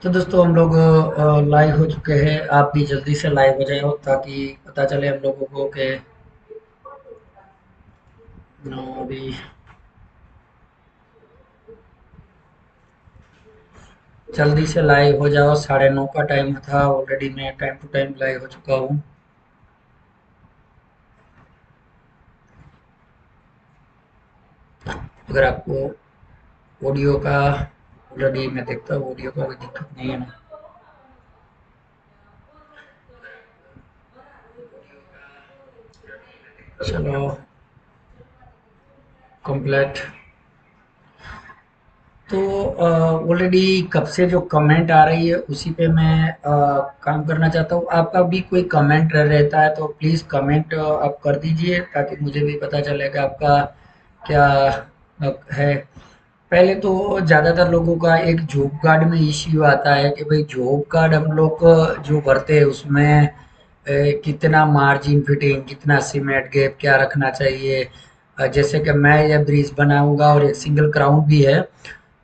तो दोस्तों हम लोग लाइव हो चुके हैं। आप भी जल्दी से लाइव हो जाओ ताकि पता चले हम लोगों को कि अभी जल्दी से लाइव हो जाओ। 9:30 का टाइम था, ऑलरेडी मैं टाइम टू टाइम लाइव हो चुका हूँ। अगर आपको ऑडियो का ऑलरेडी मैं देखता हूँ, ऑडियो का कोई दिक्कत नहीं है ना। चलो कंप्लीट। तो ऑलरेडी कब से जो कमेंट आ रही है उसी पे मैं काम करना चाहता हूँ। आपका भी कोई कमेंट रहता है तो प्लीज़ कमेंट आप कर दीजिए ताकि मुझे भी पता चले कि आपका क्या है। पहले तो ज़्यादातर लोगों का एक जॉब कार्ड में इश्यू आता है कि भाई जॉब कार्ड हम लोग जो भरते हैं उसमें कितना मार्जिन फिटिंग, कितना सीमेंट गैप क्या रखना चाहिए। जैसे कि मैं ये ब्रिज बनाऊंगा और एक सिंगल क्राउन भी है।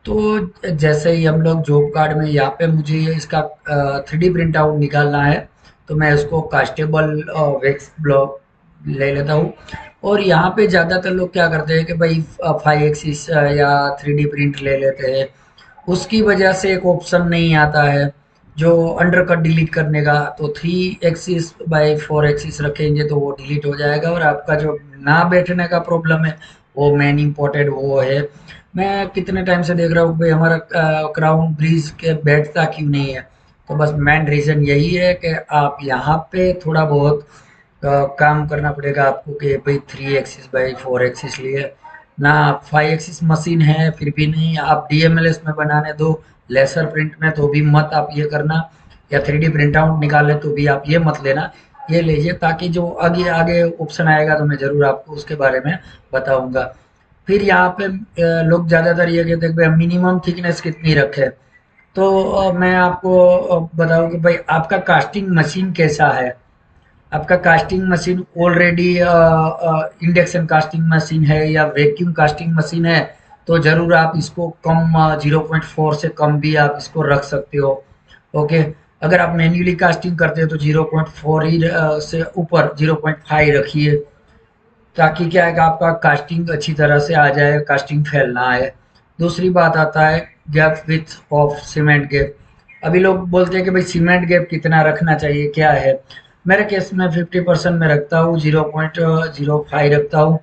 तो जैसे ही हम लोग जॉब कार्ड में यहाँ पे मुझे इसका 3D प्रिंट आउट निकालना है, तो मैं उसको कास्टेबल वैक्स ब्लॉक ले लेता हूँ। और यहाँ पे ज़्यादातर लोग क्या करते हैं कि भाई 5 एक्सिस या 3D प्रिंट ले लेते हैं। उसकी वजह से एक ऑप्शन नहीं आता है जो अंडर कट डिलीट करने का। तो 3 एक्सिस बाई 4 एक्सिस रखेंगे तो वो डिलीट हो जाएगा, और आपका जो ना बैठने का प्रॉब्लम है वो मेन इम्पोर्टेंट वो है। मैं कितने टाइम से देख रहा हूँ भाई हमारा क्राउन ब्रिज के बैठता क्यों नहीं है। तो बस मेन रीज़न यही है कि आप यहाँ पे थोड़ा बहुत काम करना पड़ेगा आपको कि भाई 3 एक्सिस बाई 4 एक्सिस लिए ना। 5 एक्सिस मशीन है फिर भी नहीं, आप डीएमएलएस में बनाने दो लेसर प्रिंट में तो भी मत आप ये करना, या 3D प्रिंट आउट निकाले तो भी आप ये मत लेना। ये लीजिए ताकि जो आगे आगे ऑप्शन आएगा तो मैं ज़रूर आपको उसके बारे में बताऊंगा। फिर यहाँ पे लोग ज़्यादातर ये कहते हैं कि भाई मिनिमम थिकनेस कितनी रखें। तो मैं आपको बताऊं कि भाई आपका कास्टिंग मशीन कैसा है। आपका casting machine already induction casting machine है या वैक्यूम कास्टिंग मशीन है तो ज़रूर आप इसको कम 0.4 से कम भी आप इसको रख सकते हो। ओके। अगर आप मैन्युअली कास्टिंग करते हो तो 0.4 ही से ऊपर 0.5 रखिए, ताकि क्या है कि आपका कास्टिंग अच्छी तरह से आ जाए, कास्टिंग फेल ना आए। दूसरी बात आता है gap width of cement gap. अभी लोग बोलते हैं कि भाई सीमेंट गैप कितना रखना चाहिए क्या है। मेरे केस में 50% में रखता हूँ, 0.05 रखता हूँ।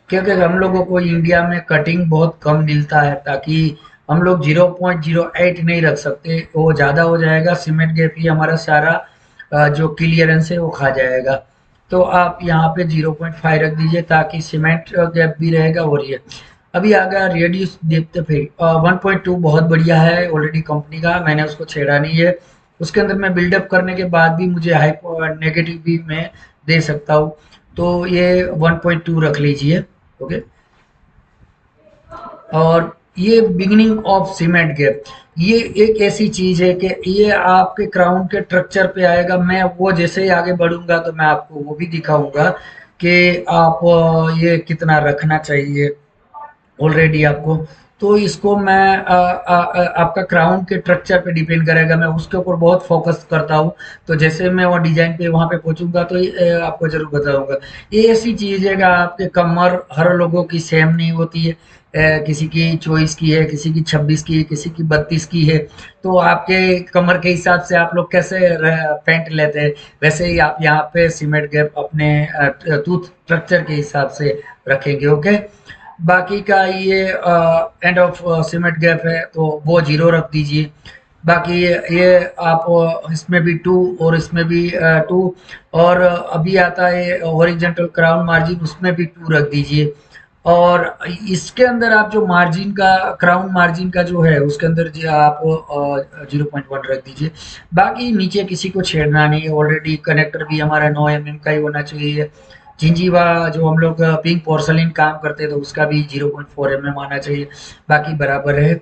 क्योंकि हम लोगों को इंडिया में कटिंग बहुत कम मिलता है, ताकि हम लोग 0.08 नहीं रख सकते, वो ज़्यादा हो जाएगा। सीमेंट गैप ही हमारा सारा जो क्लियरेंस है वो खा जाएगा। तो आप यहाँ पे 0.5 रख दीजिए ताकि सीमेंट गैप भी रहेगा। और ये अभी आ गया रेडियस देखते फिर 1.2 बहुत बढ़िया है ऑलरेडी कंपनी का, मैंने उसको छेड़ा नहीं है। उसके अंदर मैं बिल्डअप करने के बाद भी मुझे हाई नेगेटिव भी मैं दे सकता हूँ। तो ये 1.2 रख लीजिए। ओके। और ये बिगिनिंग ऑफ सीमेंट गैप, ये एक ऐसी चीज है कि ये आपके क्राउन के स्ट्रक्चर पे आएगा। मैं वो जैसे ही आगे बढ़ूंगा तो मैं आपको वो भी दिखाऊंगा कि आप ये कितना रखना चाहिए ऑलरेडी आपको। तो इसको मैं आपका क्राउन के स्ट्रक्चर पे डिपेंड करेगा, मैं उसके ऊपर बहुत फोकस करता हूँ। तो जैसे मैं वो डिजाइन पे वहां पे पहुंचूंगा तो आपको जरूर बताऊंगा। ये ऐसी चीज है कि आपके कमर हर लोगों की सेम नहीं होती है। किसी की 24 की है, किसी की 26 की है, किसी की 32 की है। तो आपके कमर के हिसाब से आप लोग कैसे पैंट लेते हैं, वैसे ही आप यहाँ पे सीमेंट गैप अपने टूथ स्ट्रक्चर के हिसाब से रखेंगे। ओके। बाकी का ये एंड ऑफ सीमेंट गैप है तो वो 0 रख दीजिए। बाकी ये आप इसमें भी 2 और इसमें भी 2। और अभी आता है हॉरिजॉन्टल क्राउन मार्जिन, उसमें भी 2 रख दीजिए। और इसके अंदर आप जो मार्जिन का क्राउन मार्जिन का जो है उसके अंदर जो आप 0.1 रख दीजिए। बाकी नीचे किसी को छेड़ना नहीं है, ऑलरेडी कनेक्टर भी हमारा 9 mm का ही होना चाहिए। जिंजीवा जो हम लोग पिंक पोर्सलिन काम करते हैं तो उसका भी 0.4 mm आना चाहिए। बाकी बराबर है।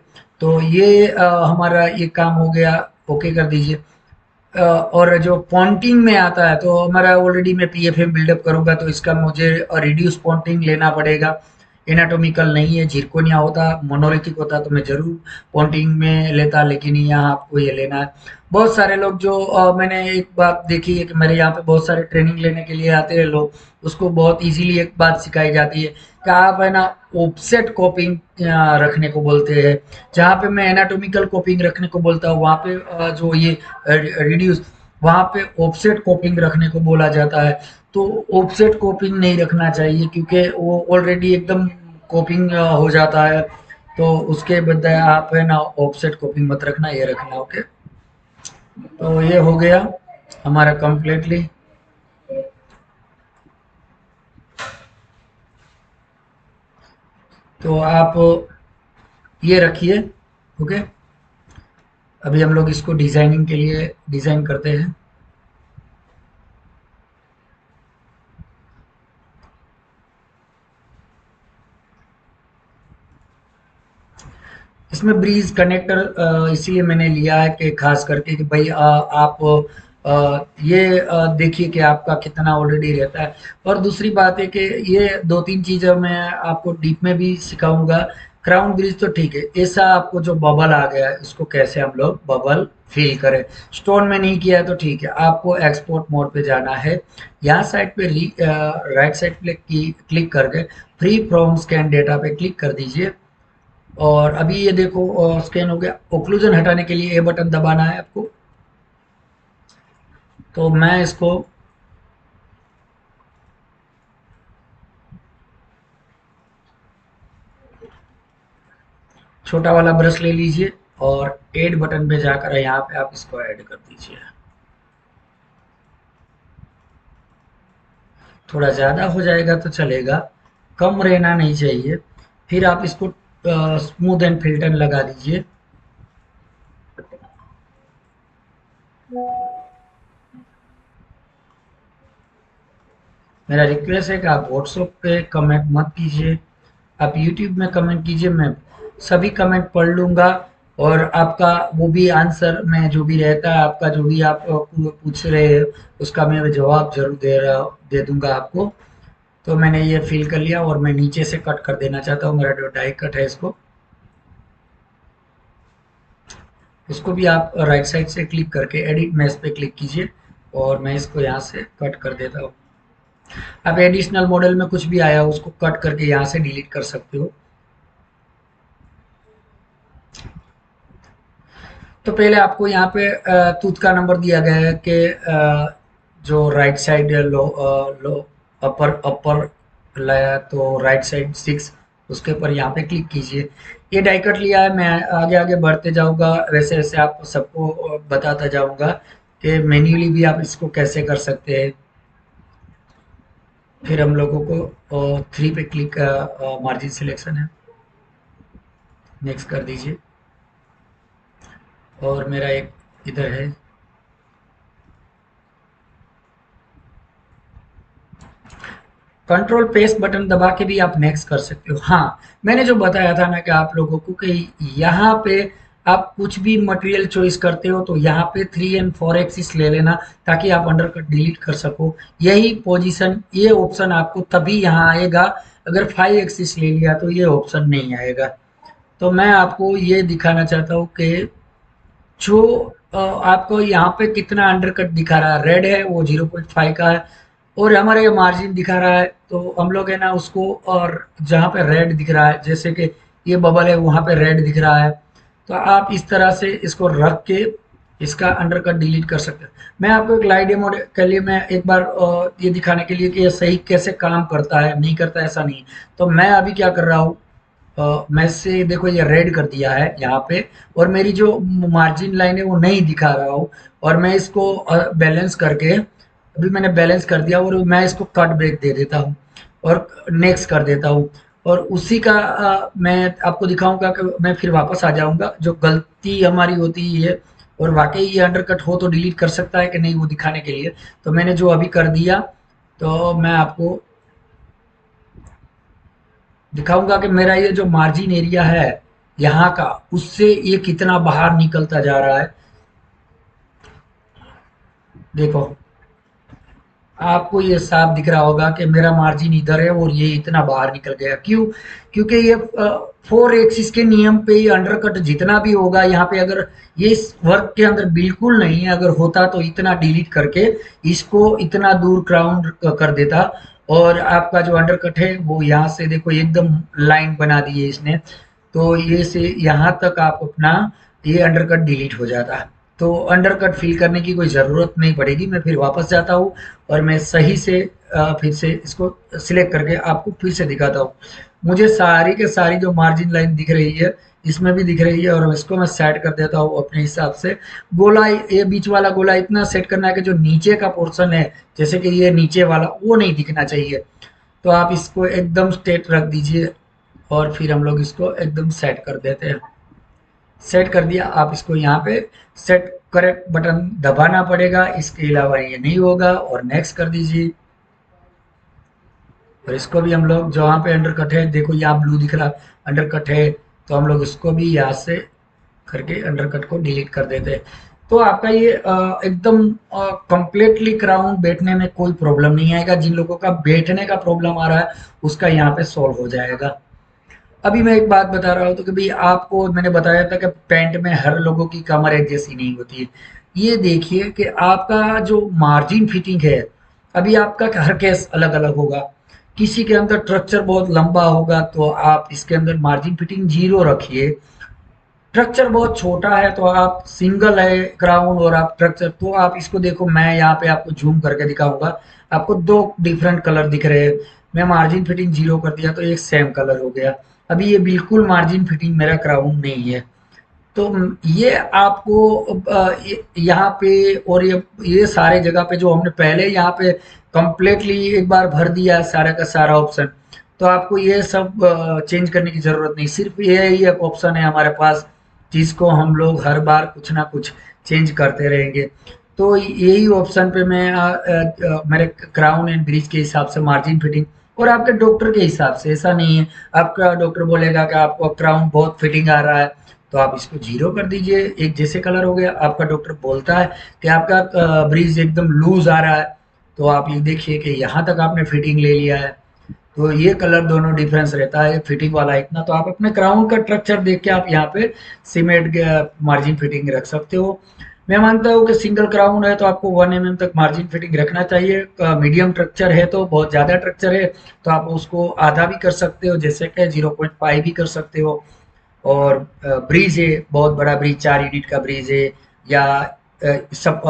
तो ये हमारा ये काम हो गया। ओके कर दीजिए। और जो पॉन्टिंग में आता है तो हमारा ऑलरेडी मैं पीएफएम बिल्डअप करूंगा तो इसका मुझे रिड्यूस पॉन्टिंग लेना पड़ेगा। एनाटॉमिकल नहीं है। जिरकोनिया होता, मोनोलिथिक होता तो मैं जरूर पॉन्टिंग में लेता, लेकिन यहाँ आपको ये लेना है। बहुत सारे लोग जो मैंने एक बात देखी है कि मेरे यहाँ पे बहुत सारे ट्रेनिंग लेने के लिए आते हैं लोग, उसको बहुत इजीली एक बात सिखाई जाती है कि आप है ना ऑफसेट कॉपिंग रखने को बोलते हैं। जहाँ पे मैं एनाटॉमिकल कॉपिंग रखने को बोलता हूँ, वहाँ पे जो ये रिड्यूस, वहाँ पे ऑफसेट कॉपिंग रखने को बोला जाता है। तो ऑफसेट कॉपिंग नहीं रखना चाहिए, क्योंकि वो ऑलरेडी एकदम कॉपिंग हो जाता है। तो उसके बजाय आप है ना ऑफसेट कॉपिंग मत रखना, ये रखना। ओके, तो ये हो गया हमारा कंप्लीटली। तो आप ये रखिए। ओके, अभी हम लोग इसको डिजाइनिंग के लिए डिजाइन करते हैं। इसमें ब्रीज कनेक्टर इसीलिए मैंने लिया है कि खास करके कि भाई आप ये देखिए कि आपका कितना ऑलरेडी रहता है। और दूसरी बात है कि ये दो तीन चीजें मैं आपको डीप में भी सिखाऊंगा। क्राउन ब्रिज तो ठीक है, ऐसा आपको जो बबल आ गया है उसको कैसे हम लोग बबल फिल करें। स्टोन में नहीं किया है तो ठीक है, आपको एक्सपोर्ट मोड पे जाना है। यहाँ साइड पे राइट साइड पे क्लिक करके फ्री फ्रॉम स्कैन डेटा पे क्लिक कर दीजिए। और अभी ये देखो स्कैन हो गया। ओक्लूजन हटाने के लिए ए बटन दबाना है आपको। तो मैं इसको छोटा वाला ब्रश ले लीजिए और ऐड बटन पे जाकर यहाँ पे आप इसको ऐड कर दीजिए। थोड़ा ज़्यादा हो जाएगा तो चलेगा, कम रहना नहीं चाहिए। फिर आप इसको स्मूथ एंड फिल्टर लगा दीजिए। मेरा रिक्वेस्ट है कि आप व्हाट्सएप पे कमेंट मत कीजिए, आप यूट्यूब में कमेंट कीजिए। मैं सभी कमेंट पढ़ लूंगा और आपका वो भी आंसर में जो भी रहता है, आपका जो भी आप पूछ रहे हैं उसका मैं जवाब जरूर दे दूंगा आपको। तो मैंने ये फिल कर लिया और मैं नीचे से कट कर देना चाहता हूँ। मेरा जो डाई कट है इसको भी आप राइट साइड से क्लिक करके एडिट मैश पे क्लिक कीजिए और मैं इसको यहाँ से कट कर देता हूँ। आप एडिशनल मॉडल में कुछ भी आया हो उसको कट करके यहाँ से डिलीट कर सकते हो। तो पहले आपको यहाँ पे टूथ का नंबर दिया गया है कि जो राइट साइड लो लो अपर अपर लाया तो राइट साइड 6, उसके ऊपर यहाँ पे क्लिक कीजिए। ये डाई कट लिया है, मैं आगे आगे बढ़ते जाऊंगा, वैसे वैसे आपको सबको बताता जाऊंगा कि मैन्युअली भी आप इसको कैसे कर सकते हैं। फिर हम लोगों को 3 पे क्लिक, मार्जिन सिलेक्शन है, नेक्स्ट कर दीजिए। और मेरा एक इधर है, कंट्रोल पेस्ट बटन दबा के भी आप नेक्स्ट कर सकते हो। हाँ, मैंने जो बताया था ना कि आप लोगों को कि यहाँ पे आप कुछ भी मटेरियल चॉइस करते हो तो यहाँ पे 3 एंड 4 एक्सिस ले लेना, ताकि आप अंडर कट डिलीट कर सको। यही पोजीशन, ये ऑप्शन आपको तभी यहाँ आएगा। अगर 5 एक्सिस ले लिया तो ये ऑप्शन नहीं आएगा। तो मैं आपको ये दिखाना चाहता हूँ कि जो आपको यहाँ पे कितना अंडरकट दिखा रहा है, रेड है वो 0.5 का है, और हमारा ये मार्जिन दिखा रहा है। तो हम लोग है ना उसको, और जहाँ पे रेड दिख रहा है, जैसे कि ये बबल है वहाँ पे रेड दिख रहा है, तो आप इस तरह से इसको रख के इसका अंडरकट डिलीट कर सकते हैं। मैं आपको एक लाइव डेमो के लिए मैं एक बार ये दिखाने के लिए कि ये सही कैसे काम करता है नहीं करता है, ऐसा नहीं। तो मैं अभी क्या कर रहा हूँ, मैं से देखो ये रेड कर दिया है यहाँ पे, और मेरी जो मार्जिन लाइन है वो नहीं दिखा रहा हूँ। और मैं इसको बैलेंस करके, अभी मैंने बैलेंस कर दिया और मैं इसको कट ब्रेक दे देता हूँ और नेक्स्ट कर देता हूँ। और उसी का मैं आपको दिखाऊंगा कि मैं फिर वापस आ जाऊंगा, जो गलती हमारी होती है और वाकई ये अंडरकट हो तो डिलीट कर सकता है कि नहीं वो दिखाने के लिए। तो मैंने जो अभी कर दिया, तो मैं आपको दिखाऊंगा कि मेरा ये जो मार्जिन एरिया है यहाँ का, उससे ये कितना बाहर निकलता जा रहा है। देखो, आपको ये साफ दिख रहा होगा कि मेरा मार्जिन इधर है और ये इतना बाहर निकल गया। क्यों? क्योंकि ये 4 एक्सिस के नियम पे ही अंडरकट जितना भी होगा यहाँ पे, अगर ये इस वर्क के अंदर बिल्कुल नहीं है, अगर होता तो इतना डिलीट करके इसको इतना दूर क्राउन कर देता, और आपका जो अंडरकट है वो यहाँ से देखो एकदम लाइन बना दी है इसने, तो ये से यहाँ तक आप अपना ये अंडरकट डिलीट हो जाता है। तो अंडरकट फिल करने की कोई ज़रूरत नहीं पड़ेगी। मैं फिर वापस जाता हूँ और मैं सही से फिर से इसको सिलेक्ट करके आपको फिर से दिखाता हूँ। मुझे सारी के सारी जो मार्जिन लाइन दिख रही है इसमें भी दिख रही है, और इसको मैं सेट कर देता हूँ अपने हिसाब से। गोला, ये बीच वाला गोला इतना सेट करना है कि जो नीचे का पोर्शन है, जैसे कि ये नीचे वाला, वो नहीं दिखना चाहिए। तो आप इसको एकदम स्ट्रेट रख दीजिए और फिर हम लोग इसको एकदम सेट कर देते हैं। सेट कर दिया, आप इसको यहाँ पे सेट करेक्ट बटन दबाना पड़ेगा, इसके अलावा ये नहीं होगा। और नेक्स्ट कर दीजिए, और इसको भी हम लोग जहाँ पे अंडर कट है, देखो यहाँ ब्लू दिख रहा अंडर कट है, तो हम लोग इसको भी यहाँ से करके अंडर कट को डिलीट कर देते हैं। तो आपका ये एकदम कंप्लीटली क्राउन बैठने में कोई प्रॉब्लम नहीं आएगा। जिन लोगों का बैठने का प्रॉब्लम आ रहा है उसका यहाँ पे सॉल्व हो जाएगा। अभी मैं एक बात बता रहा हूँ, तो कि भाई आपको मैंने बताया था कि पैंट में हर लोगों की कमर एक जैसी नहीं होती है। ये देखिए कि आपका जो मार्जिन फिटिंग है, अभी आपका हर केस अलग अलग होगा। किसी के अंदर स्ट्रक्चर बहुत लंबा होगा तो आप इसके अंदर मार्जिन फिटिंग 0 रखिए। स्ट्रक्चर बहुत छोटा है तो आप सिंगल है क्राउन और आप स्ट्रक्चर, तो आप इसको देखो, मैं यहाँ पे आपको जूम करके दिखाऊंगा। आपको 2 डिफरेंट कलर दिख रहे हैं। मैं मार्जिन फिटिंग 0 कर दिया तो एक सेम कलर हो गया। अभी ये बिल्कुल मार्जिन फिटिंग मेरा क्राउन नहीं है। तो ये आपको यहाँ पे, और ये सारे जगह पे जो हमने पहले यहाँ पे कंप्लीटली एक बार भर दिया है सारा का सारा ऑप्शन, तो आपको ये सब चेंज करने की ज़रूरत नहीं। सिर्फ ये ही एक ऑप्शन है हमारे पास जिसको हम लोग हर बार कुछ ना कुछ चेंज करते रहेंगे। तो यही ऑप्शन पे मैं मेरे क्राउन एंड ब्रिज के हिसाब से मार्जिन फिटिंग, और आपके डॉक्टर के हिसाब से, ऐसा नहीं है आपका डॉक्टर बोलेगा कि आपको क्राउन बहुत फिटिंग आ रहा है तो आप इसको 0 कर दीजिए, एक जैसे कलर हो गया। आपका डॉक्टर बोलता है कि आपका ब्रिज एकदम लूज आ रहा है, तो आप ये देखिए कि यहाँ तक आपने फिटिंग ले लिया है, तो ये कलर दोनों डिफरेंस रहता है फिटिंग वाला इतना। तो आप अपने क्राउन का स्ट्रक्चर देख के आप यहाँ पे सीमेंट मार्जिन फिटिंग रख सकते हो। मैं मानता हूँ कि सिंगल क्राउन है तो आपको 1 mm तक मार्जिन फिटिंग रखना चाहिए। मीडियम स्ट्रक्चर है तो, बहुत ज़्यादा स्ट्रक्चर है तो आप उसको आधा भी कर सकते हो, जैसे कि 0.5 भी कर सकते हो। और ब्रिज है, बहुत बड़ा ब्रिज, 4 यूनिट का ब्रिज है, या सब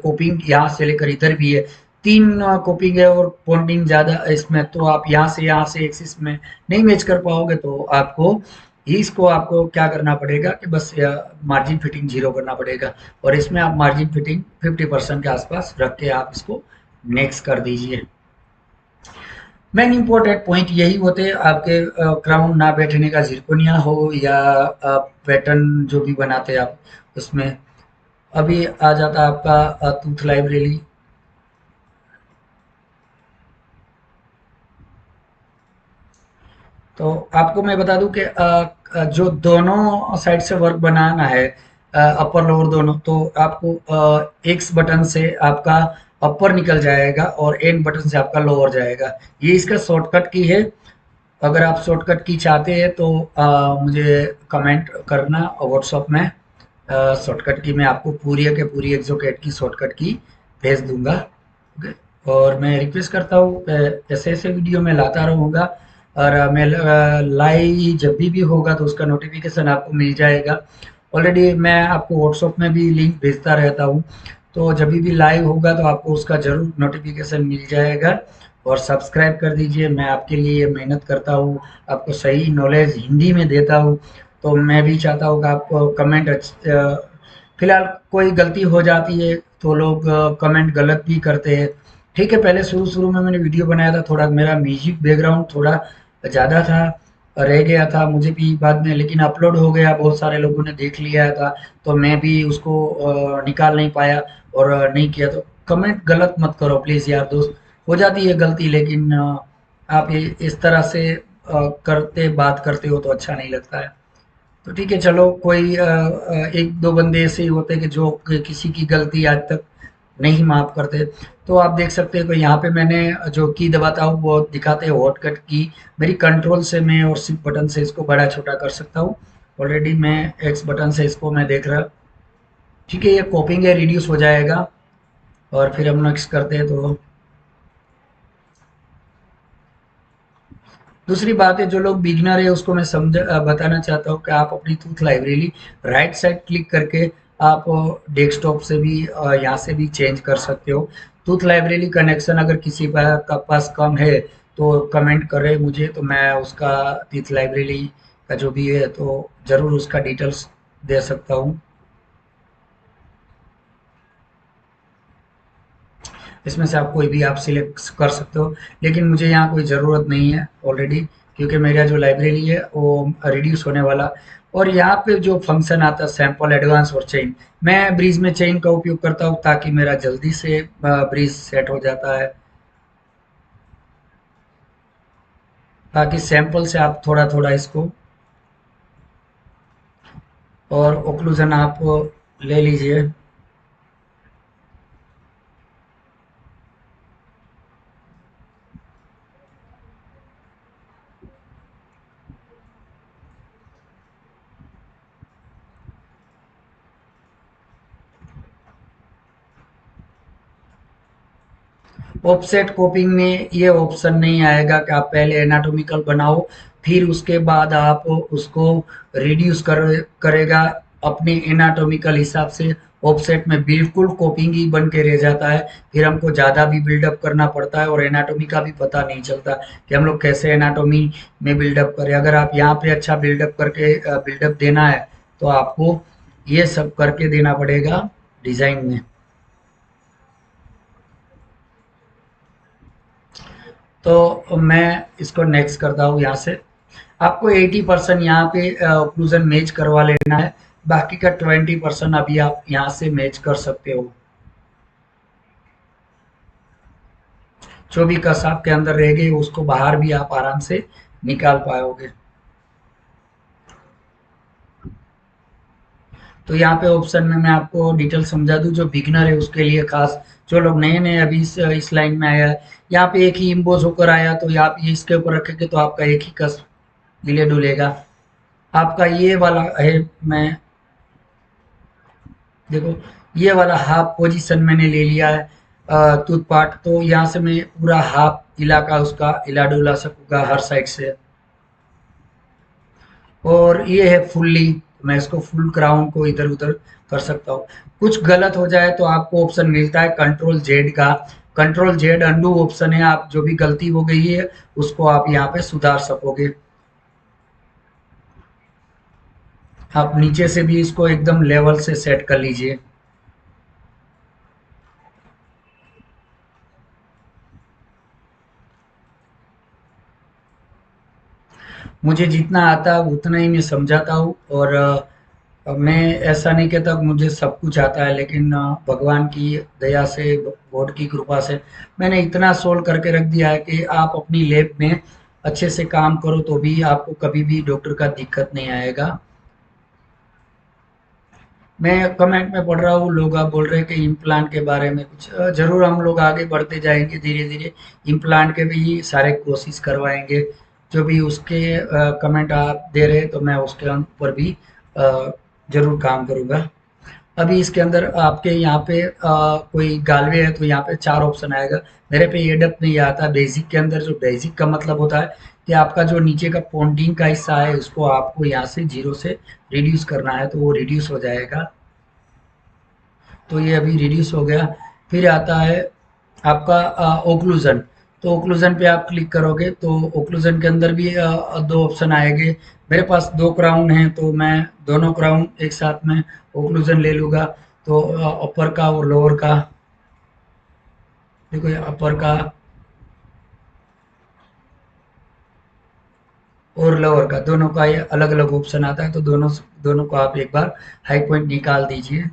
कोपिंग यहाँ से लेकर इधर भी है, 3 कोपिंग है और पॉन्डिंग ज़्यादा इसमें, तो आप यहाँ से एक्सिस में नहीं मैच कर पाओगे। तो आपको इसको आपको क्या करना पड़ेगा कि बस मार्जिन फिटिंग 0 करना पड़ेगा, और इसमें आप मार्जिन फिटिंग 50% के आसपास रख के आप इसको नेक्स्ट कर दीजिए। मेन इम्पोर्टेंट पॉइंट यही होते हैं आपके क्राउन ना बैठने का, जिरकोनिया हो या पैटर्न जो भी बनाते हैं आप उसमें। अभी आ जाता है आपका टूथ लाइब्रेरी। तो आपको मैं बता दूं कि जो दोनों साइड से वर्क बनाना है, अपर लोअर दोनों, तो आपको एक्स बटन से आपका अपर निकल जाएगा और एन बटन से आपका लोअर जाएगा। ये इसका शॉर्टकट की है। अगर आप शॉर्टकट की चाहते हैं तो मुझे कमेंट करना व्हाट्सअप में। शॉर्टकट की मैं आपको पूरी के पूरी एक्सोकेट की शॉर्टकट की भेज दूंगा। ओके, और मैं रिक्वेस्ट करता हूँ ऐसे ऐसे वीडियो मैं लाता रहूँगा, और मैं लाइव जब भी होगा तो उसका नोटिफिकेशन आपको मिल जाएगा। ऑलरेडी मैं आपको व्हाट्सअप में भी लिंक भेजता रहता हूँ, तो जब भी लाइव होगा तो आपको उसका ज़रूर नोटिफिकेशन मिल जाएगा। और सब्सक्राइब कर दीजिए। मैं आपके लिए मेहनत करता हूँ, आपको सही नॉलेज हिंदी में देता हूँ, तो मैं भी चाहता हूँ कि आप कमेंट फिलहाल कोई गलती हो जाती है तो लोग कमेंट गलत भी करते हैं। ठीक है, पहले शुरू शुरू में मैंने वीडियो बनाया था, थोड़ा मेरा म्यूजिक बैकग्राउंड थोड़ा ज़्यादा था, रह गया था मुझे भी बाद में, लेकिन अपलोड हो गया, बहुत सारे लोगों ने देख लिया था, तो मैं भी उसको निकाल नहीं पाया और नहीं किया। तो कमेंट गलत मत करो प्लीज़ यार दोस्त, हो जाती है गलती, लेकिन आप ये इस तरह से करते बात करते हो तो अच्छा नहीं लगता है। तो ठीक है, चलो, कोई एक दो बंदे ऐसे ही होते हैं कि जो किसी की गलती आज तक नहीं माफ करते। तो आप देख सकते हो कि यहाँ पे मैंने जो की दबाता हूँ वो दिखाते हैं हॉट कट की। मेरी कंट्रोल से मैं और शिफ्ट बटन से इसको बड़ा छोटा कर सकता हूँ। ऑलरेडी मैं एक्स बटन से इसको मैं देख रहा। ठीक है, ये कॉपिंग है, रिड्यूस हो जाएगा। और फिर हम नेक्स्ट करते हैं। तो दूसरी बात है, जो लोग बिगनर है उसको मैं बताना चाहता हूँ कि आप अपनी tooth library right side click करके आप डेस्कटॉप से भी यहाँ से भी चेंज कर सकते हो। टूथ लाइब्रेरी कनेक्शन अगर किसी का पास कम है तो कमेंट करे मुझे, तो मैं उसका टूथ लाइब्रेरी का जो भी है तो ज़रूर उसका डिटेल्स दे सकता हूँ। इसमें से आप कोई भी आप सिलेक्ट कर सकते हो, लेकिन मुझे यहाँ कोई ज़रूरत नहीं है ऑलरेडी, क्योंकि मेरा जो लाइब्रेरी है वो रिड्यूस होने वाला। और यहाँ पे जो फंक्शन आता है सैंपल, एडवांस और चेन, मैं ब्रीज में चेन का उपयोग करता हूँ ताकि मेरा जल्दी से ब्रीज सेट हो जाता है। बाकी सैंपल से आप थोड़ा थोड़ा इसको, और ओक्लूजन आप ले लीजिए। ऑफसेट कॉपिंग में ये ऑप्शन नहीं आएगा कि आप पहले एनाटॉमिकल बनाओ फिर उसके बाद आप उसको रिड्यूस करेगा अपने एनाटॉमिकल हिसाब से। ऑफसेट में बिल्कुल कॉपिंग ही बन के रह जाता है, फिर हमको ज़्यादा भी बिल्डअप करना पड़ता है और एनाटॉमी का भी पता नहीं चलता कि हम लोग कैसे एनाटॉमी में बिल्डअप करें। अगर आप यहाँ पे अच्छा बिल्डअप करके बिल्डअप देना है तो आपको ये सब करके देना पड़ेगा डिज़ाइन में। तो मैं इसको नेक्स्ट करता हूँ यहाँ से। आपको 80% यहाँ पे ओक्लूजन मैच करवा लेना है, बाकी का 20% अभी आप यहाँ से मैच कर सकते हो। जो भी कस आपके अंदर रह गई उसको बाहर भी आप आराम से निकाल पाओगे। तो यहाँ पे ऑप्शन में मैं आपको डिटेल समझा दूं, जो बिगनर है उसके लिए खास, जो लोग नए नए अभी इस लाइन में आया है, यहाँ पे एक ही इम्पोज होकर आया तो आप ये इसके ऊपर रखेंगे तो आपका एक ही कस हिले डुलेगा। आपका ये वाला है, मैं देखो ये वाला हाफ पोजीशन मैंने ले लिया है टूथ पार्ट, तो यहाँ से मैं पूरा हाफ इलाका उसका हिला डुला सकूंगा हर साइड से। और ये है फुल्ली, मैं इसको फुल क्राउन को इधर उधर कर सकता हूँ। कुछ गलत हो जाए तो आपको ऑप्शन मिलता है कंट्रोल जेड का। कंट्रोल जेड अंडू ऑप्शन है, आप जो भी गलती हो गई है उसको आप यहाँ पे सुधार सकोगे। आप नीचे से भी इसको एकदम लेवल से सेट कर लीजिए। मुझे जितना आता है उतना ही मैं समझाता हूँ। और मैं ऐसा नहीं कहता कि मुझे सब कुछ आता है, लेकिन भगवान की दया से, गॉड की कृपा से मैंने इतना सोल्व करके रख दिया है कि आप अपनी लैब में अच्छे से काम करो तो भी आपको कभी भी डॉक्टर का दिक्कत नहीं आएगा। मैं कमेंट में पढ़ रहा हूँ, लोग आप बोल रहे हैं कि इम्प्लांट के बारे में कुछ, जरूर हम लोग आगे बढ़ते जाएंगे धीरे धीरे। इम्प्लांट के भी सारे कोशिश करवाएंगे। जो भी उसके कमेंट आप दे रहे हैं तो मैं उसके ऊपर भी जरूर काम करूँगा। अभी इसके अंदर आपके यहाँ पे कोई गालवे है तो यहाँ पे 4 ऑप्शन आएगा। मेरे पे एडप नहीं आता। बेसिक के अंदर, जो बेसिक का मतलब होता है कि आपका जो नीचे का पॉन्डिंग का हिस्सा है उसको आपको यहाँ से 0 से रिड्यूस करना है, तो वो रिड्यूस हो जाएगा। तो ये अभी रिड्यूस हो गया। फिर आता है आपका ओक्लूजन। तो ओक्लूजन पे आप क्लिक करोगे तो ओक्लूजन के अंदर भी 2 ऑप्शन आएंगे। मेरे पास 2 क्राउन हैं तो मैं दोनों क्राउन एक साथ में ओक्लूजन ले लूँगा। तो अपर का और लोअर का, देखो ये अपर का और लोअर का दोनों का ये अलग अलग ऑप्शन आता है, तो दोनों दोनों को आप एक बार हाई पॉइंट निकाल दीजिए।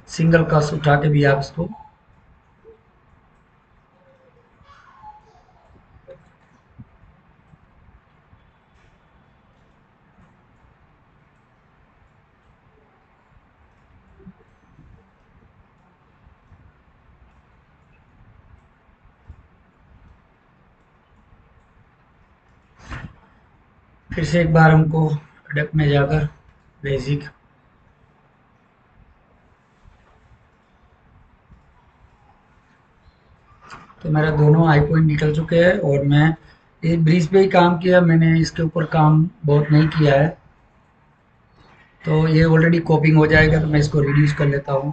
सिंगल कस उठा के भी आप इसको, फिर से एक बार हमको अडेप्ट में जाकर बेसिक, तो मेरा दोनों आई पॉइंट निकल चुके हैं और मैं इस ब्रिज पे ही काम किया, मैंने इसके ऊपर काम बहुत नहीं किया है। तो ये ऑलरेडी कॉपिंग हो जाएगा, तो मैं इसको रिड्यूस कर लेता हूँ।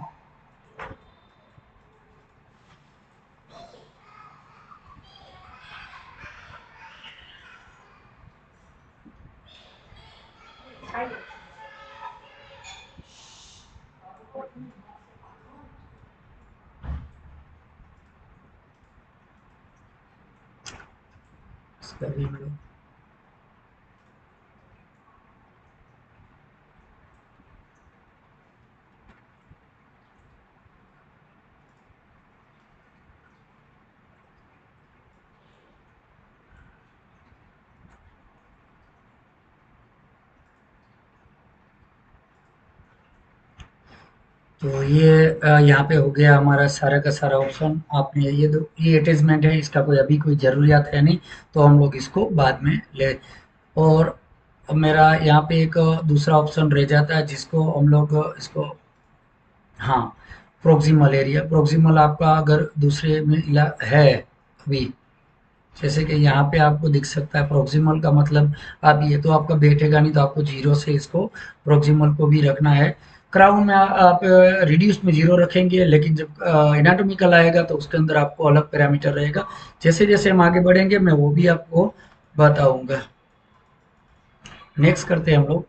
इसका भी हम लोग, तो ये यहाँ पे हो गया हमारा सारा का सारा ऑप्शन। आपने ये दो, ये अटैचमेंट है, इसका कोई अभी कोई ज़रूरियात है नहीं, तो हम लोग इसको बाद में ले। और अब मेरा यहाँ पे एक दूसरा ऑप्शन रह जाता है, जिसको हम लोग इसको, हाँ, प्रोक्सिमल एरिया। प्रोक्सिमल आपका अगर दूसरे में है अभी, जैसे कि यहाँ पे आपको दिख सकता है प्रोक्सिमल का मतलब, आप ये तो आपका बैठेगा नहीं, तो आपको जीरो से इसको प्रोक्सिमल को भी रखना है। क्राउन में आप रिड्यूस में जीरो रखेंगे, लेकिन जब एनाटॉमिकल आएगा तो उसके अंदर आपको अलग पैरामीटर रहेगा। जैसे जैसे हम आगे बढ़ेंगे मैं वो भी आपको बताऊंगा। नेक्स्ट करते हैं हम लोग।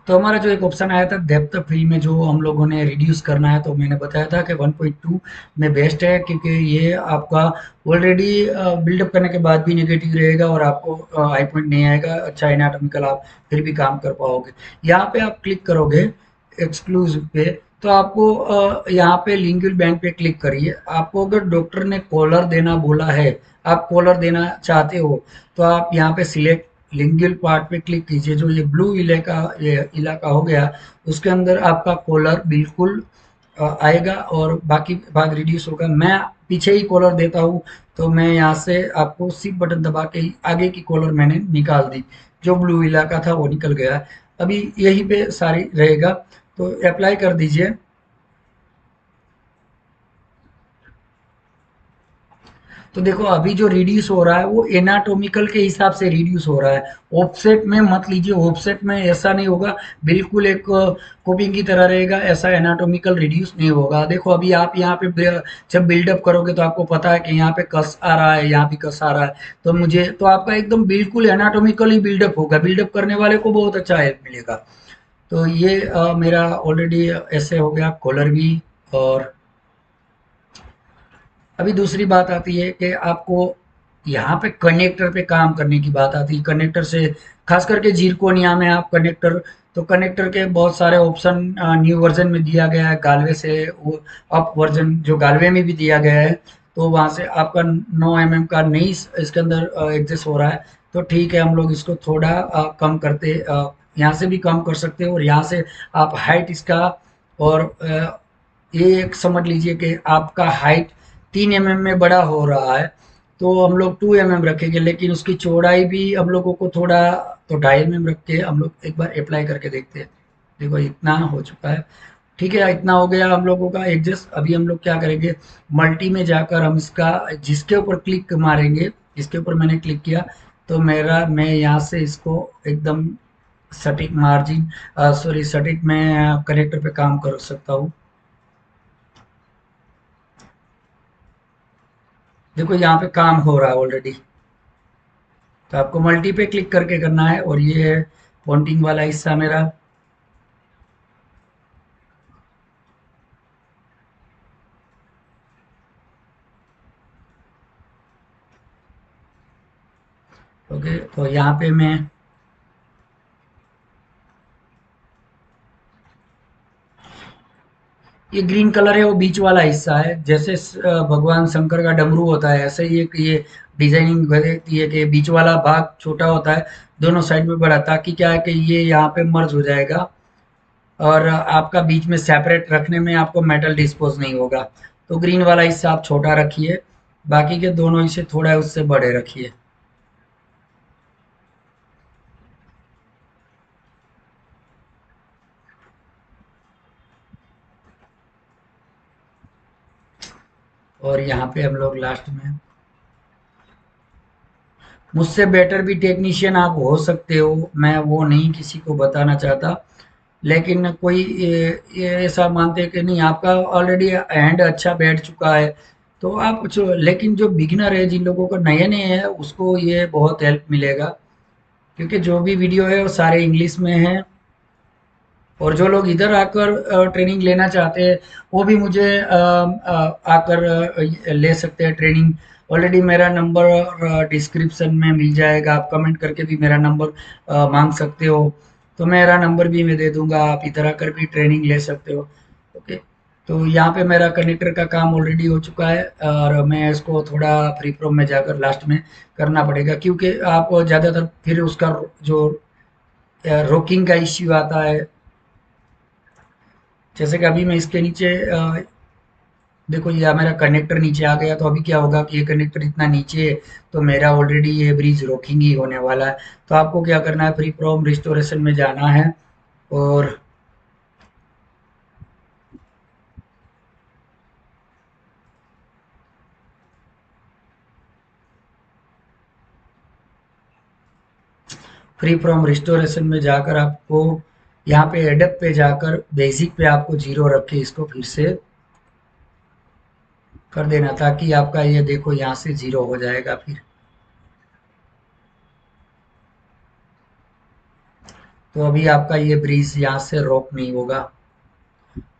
तो हमारा जो एक ऑप्शन आया था डेप्थ फ्री में, जो हम लोगों ने रिड्यूस करना है, तो मैंने बताया था कि 1.2 में बेस्ट है, क्योंकि ये आपका ऑलरेडी बिल्डअप करने के बाद भी नेगेटिव रहेगा और आपको हाई पॉइंट नहीं आएगा, अच्छा एनाटॉमिकल आप फिर भी काम कर पाओगे। यहाँ पे आप क्लिक करोगे एक्सक्लूसिव पे, तो आपको यहाँ पे लिंगुअल बैंड पे क्लिक करिए। आपको अगर डॉक्टर ने कॉलर देना बोला है, आप कॉलर देना चाहते हो, तो आप यहाँ पे सिलेक्ट लिंगुअल पार्ट पे क्लिक कीजिए। जो ये ब्लू इलाका, ये इलाका हो गया, उसके अंदर आपका कॉलर बिल्कुल आएगा और बाकी भाग रिड्यूस होगा। मैं पीछे ही कॉलर देता हूँ, तो मैं यहाँ से आपको शिफ्ट बटन दबा के ही आगे की कॉलर मैंने निकाल दी, जो ब्लू इलाका था वो निकल गया। अभी यही पे सारी रहेगा, तो अप्लाई कर दीजिए। तो देखो अभी जो रिड्यूस हो रहा है वो एनाटॉमिकल के हिसाब से रिड्यूस हो रहा है, ऑफसेट में मत लीजिए। ऑफसेट में ऐसा नहीं होगा, बिल्कुल एक कॉपिंग की तरह रहेगा, ऐसा एनाटॉमिकल रिड्यूस नहीं होगा। देखो अभी आप यहाँ पे जब बिल्डअप करोगे तो आपको पता है कि यहाँ पे कस आ रहा है, यहाँ भी कस आ रहा है, तो मुझे तो आपका एकदम बिल्कुल एनाटॉमिकल ही बिल्डअप होगा। बिल्डअप करने वाले को बहुत अच्छा हेल्प मिलेगा। तो ये मेरा ऑलरेडी ऐसे हो गया कॉलर भी। और अभी दूसरी बात आती है कि आपको यहाँ पे कनेक्टर पे काम करने की बात आती है। कनेक्टर से खास करके जीरकोनिया में आप कनेक्टर, तो कनेक्टर के बहुत सारे ऑप्शन न्यू वर्जन में दिया गया है, गालवे से वो अप वर्जन जो गालवे में भी दिया गया है, तो वहाँ से आपका 9 mm का नहीं इसके अंदर एडजस्ट हो रहा है। तो ठीक है, हम लोग इसको थोड़ा कम करते, यहाँ से भी कम कर सकते हो, और यहाँ से आप हाइट इसका, और ये एक समझ लीजिए कि आपका हाइट 3 mm में बड़ा हो रहा है, तो हम लोग 2 mm रखेंगे, लेकिन उसकी चौड़ाई भी हम लोगों को थोड़ा, तो 2.5 mm रख के हम लोग एक बार अप्लाई करके देखते हैं। देखो इतना हो चुका है, ठीक है, इतना हो गया हम लोगों का एडजस्ट। अभी हम लोग क्या करेंगे, मल्टी में जाकर हम इसका जिसके ऊपर क्लिक मारेंगे, जिसके ऊपर मैंने क्लिक किया, तो मैं यहाँ से इसको एकदम सटीक मार्जिन, सॉरी सटीक मैं कनेक्टर पे काम कर सकता हूँ। देखो यहाँ पे काम हो रहा है ऑलरेडी। तो आपको मल्टी पे क्लिक करके करना है, और ये है फॉन्टिंग वाला हिस्सा मेरा। ओके, तो यहाँ पे मैं, ये ग्रीन कलर है वो बीच वाला हिस्सा है। जैसे भगवान शंकर का डमरू होता है, ऐसे ही एक ये डिजाइनिंग रहती है कि बीच वाला भाग छोटा होता है, दोनों साइड में बड़ा, ताकि क्या है कि ये यहाँ पे मर्ज हो जाएगा, और आपका बीच में सेपरेट रखने में आपको मेटल डिस्पोज नहीं होगा। तो ग्रीन वाला हिस्सा आप छोटा रखिए, बाकी के दोनों हिस्से थोड़ा उससे बड़े रखिए। और यहाँ पे हम लोग लास्ट में, मुझसे बेटर भी टेक्नीशियन आप हो सकते हो, मैं वो नहीं किसी को बताना चाहता, लेकिन कोई ये ऐसा मानते हैं कि नहीं आपका ऑलरेडी हैंड अच्छा बैठ चुका है, तो आप जो, लेकिन जो बिगिनर है, जिन लोगों को नए नए है, उसको ये बहुत हेल्प मिलेगा, क्योंकि जो भी वीडियो है वो सारे इंग्लिश में है। और जो लोग इधर आकर ट्रेनिंग लेना चाहते हैं, वो भी मुझे आकर ले सकते हैं ट्रेनिंग। ऑलरेडी मेरा नंबर डिस्क्रिप्शन में मिल जाएगा, आप कमेंट करके भी मेरा नंबर मांग सकते हो, तो मेरा नंबर भी मैं दे दूंगा, आप इधर आकर भी ट्रेनिंग ले सकते हो। ओके, तो यहाँ पे मेरा कनेक्टर का काम ऑलरेडी हो चुका है, और मैं इसको थोड़ा फ्री फ्रॉम में जाकर लास्ट में करना पड़ेगा, क्योंकि आप ज़्यादातर फिर उसका जो रोकिंग का इश्यू आता है। जैसे कि अभी मैं इसके नीचे देखो, ये मेरा कनेक्टर नीचे आ गया, तो अभी क्या होगा कि ये कनेक्टर इतना नीचे है, तो मेरा ऑलरेडी ये ब्रिज रॉकिंग ही होने वाला है। तो आपको क्या करना है, फ्री फ्रॉम रिस्टोरेशन में जाना है, और फ्री फ्रॉम रिस्टोरेशन में जाकर आपको यहाँ पे एडप पे जाकर बेसिक पे आपको जीरो रख के इसको फिर से कर देना, ताकि आपका ये देखो यहाँ से जीरो हो जाएगा फिर। तो अभी आपका ये ब्रिज यहाँ से रॉक नहीं होगा।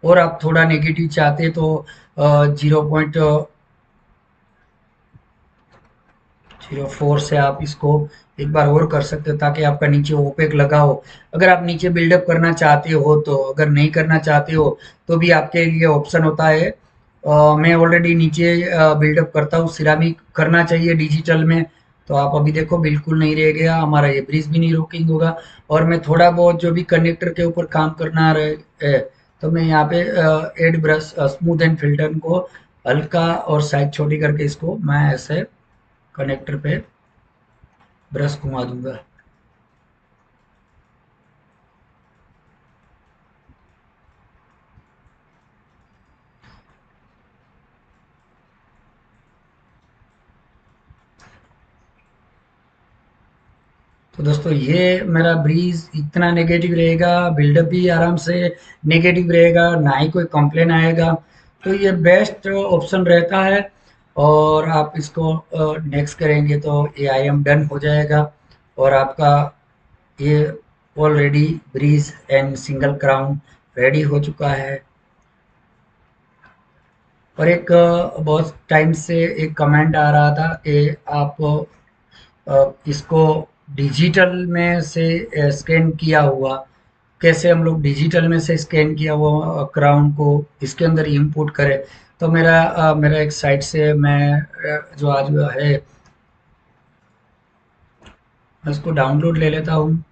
और आप थोड़ा नेगेटिव चाहते तो 0.04 से आप इसको एक बार और कर सकते हो, ताकि आपका नीचे ओपेक लगा हो। अगर आप नीचे बिल्डअप करना चाहते हो तो, अगर नहीं करना चाहते हो तो भी आपके लिए ऑप्शन होता है। मैं ऑलरेडी नीचे बिल्डअप करता हूँ, सिरामिक करना चाहिए डिजिटल में, तो आप अभी देखो बिल्कुल नहीं रह गया हमारा, ये ब्रिज भी नहीं रोकिंग होगा। और मैं थोड़ा बहुत जो भी कनेक्टर के ऊपर काम करना रहे है, तो मैं यहाँ पे add brush smooth and filter को हल्का और साइज छोटी करके इसको मैं ऐसे कनेक्टर पे ब्रश घुमा दूंगा। तो दोस्तों, ये मेरा ब्रीज इतना नेगेटिव रहेगा, बिल्डअप भी आराम से नेगेटिव रहेगा, ना ही कोई कंप्लेन आएगा। तो ये बेस्ट ऑप्शन रहता है। और आप इसको नेक्स्ट करेंगे तो ये आई एम डन हो जाएगा, और आपका ये already bridge and single crown ready हो चुका है। और एक बहुत टाइम से एक कमेंट आ रहा था कि आप इसको डिजिटल में से स्कैन किया हुआ, कैसे हम लोग डिजिटल में से स्कैन किया हुआ क्राउन को इसके अंदर इंपोर्ट करें। तो मेरा एक साइट से मैं जो आज है, मैं उसको डाउनलोड ले लेता हूँ।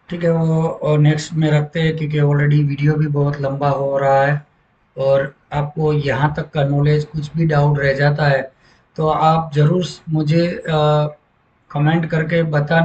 ठीक है, वो नेक्स्ट में रखते हैं, क्योंकि ऑलरेडी वीडियो भी बहुत लंबा हो रहा है, और आपको यहाँ तक का नॉलेज कुछ भी डाउट रह जाता है, तो आप ज़रूर मुझे कमेंट करके बताना।